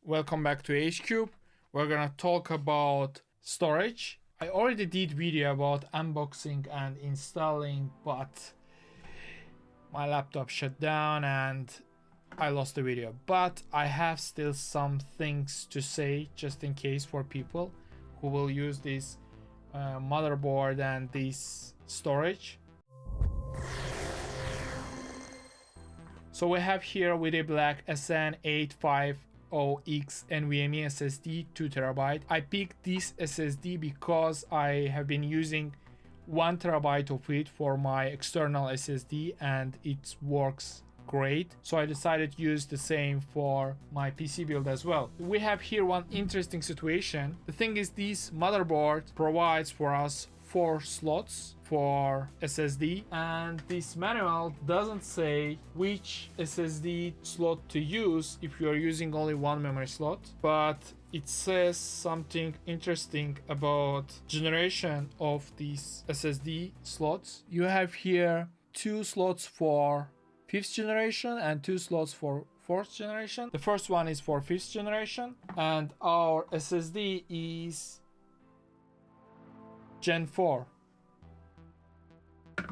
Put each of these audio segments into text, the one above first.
welcome back to HCube. We're gonna talk about storage. I already did video about unboxing and installing, but my laptop shut down and I lost the video. But I have still some things to say just in case for people who will use this motherboard and this storage. So we have here with a black SN850X NVMe SSD 2TB. I picked this SSD because I have been using 1TB of it for my external SSD and it works great. So I decided to use the same for my PC build as well. We have here one interesting situation. The thing is, this motherboard provides for us 4 slots for SSD, and this manual doesn't say which SSD slot to use if you are using only one memory slot, but it says something interesting about generation of these SSD slots. You have here 2 slots for 5th generation and 2 slots for 4th generation. The first one is for 5th generation, and our SSD is Gen 4.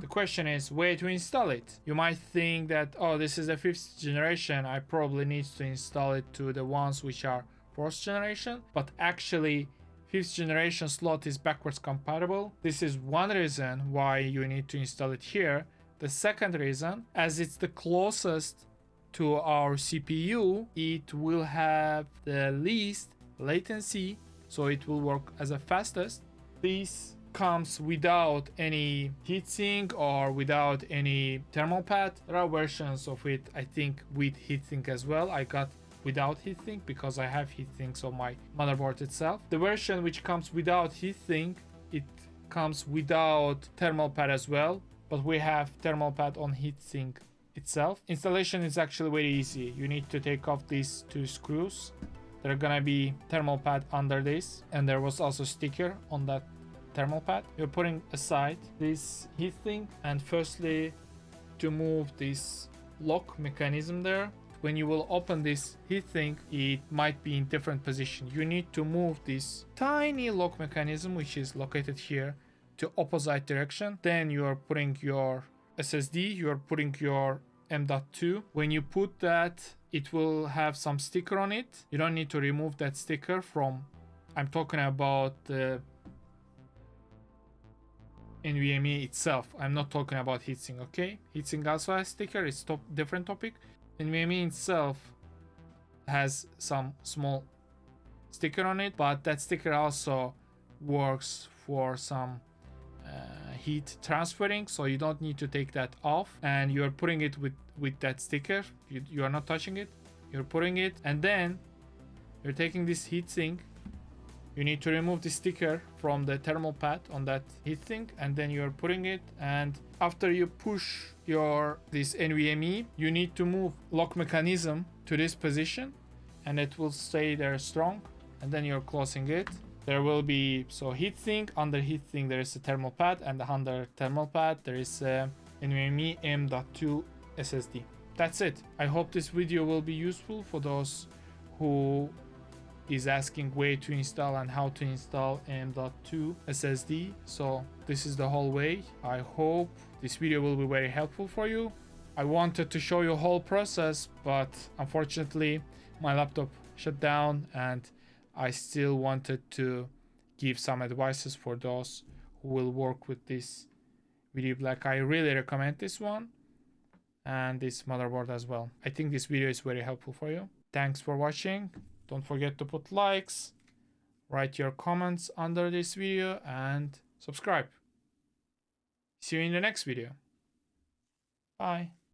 The question is where to install it. You might think that, oh, this is a 5th generation, I probably need to install it to the ones which are 4th generation, but actually 5th generation slot is backwards compatible. This is one reason why you need to install it here. The second reason, as it's the closest to our CPU, it will have the least latency, so it will work as the fastest. This comes without any heatsink or without any thermal pad. There are versions of it, I think, with heatsink as well. I got without heatsink because I have heatsinks on my motherboard itself. The version which comes without heatsink, it comes without thermal pad as well, but we have thermal pad on heatsink itself. Installation is actually very easy. You need to take off these 2 screws. There are gonna be thermal pad under this, and there was also sticker on that thermal pad. You're putting aside this heatsink, and firstly to move this lock mechanism there. When you will open this heatsink, it might be in different position. You need to move this tiny lock mechanism, which is located here, to opposite direction. Then you are putting your SSD, you are putting your M.2. When you put that, it will have some sticker on it. You don't need to remove that sticker from, I'm talking about the NVMe itself. I'm not talking about heatsink, okay? Heatsink also has sticker, it's different topic. NVMe itself has some small sticker on it, but that sticker also works for some heat transferring, so you don't need to take that off, and you're putting it with that sticker. You are not touching it, you're putting it, and then you're taking this heatsink. You need to remove the sticker from the thermal pad on that heatsink, and then you're putting it, and after you push this NVMe, you need to move lock mechanism to this position, and it will stay there strong, and then you're closing it. There will be heatsink. Under heatsink there is a thermal pad, and under thermal pad there is a NVMe M.2 SSD. That's it. I hope this video will be useful for those who is asking where to install and how to install M.2 SSD. So this is the whole way. I hope this video will be very helpful for you. I wanted to show you the whole process, but unfortunately my laptop shut down, and I still wanted to give some advices for those who will work with this video black. I really recommend this one and this motherboard as well. I think this video is very helpful for you. Thanks for watching. Don't forget to put likes, write your comments under this video, and subscribe. See you in the next video. Bye.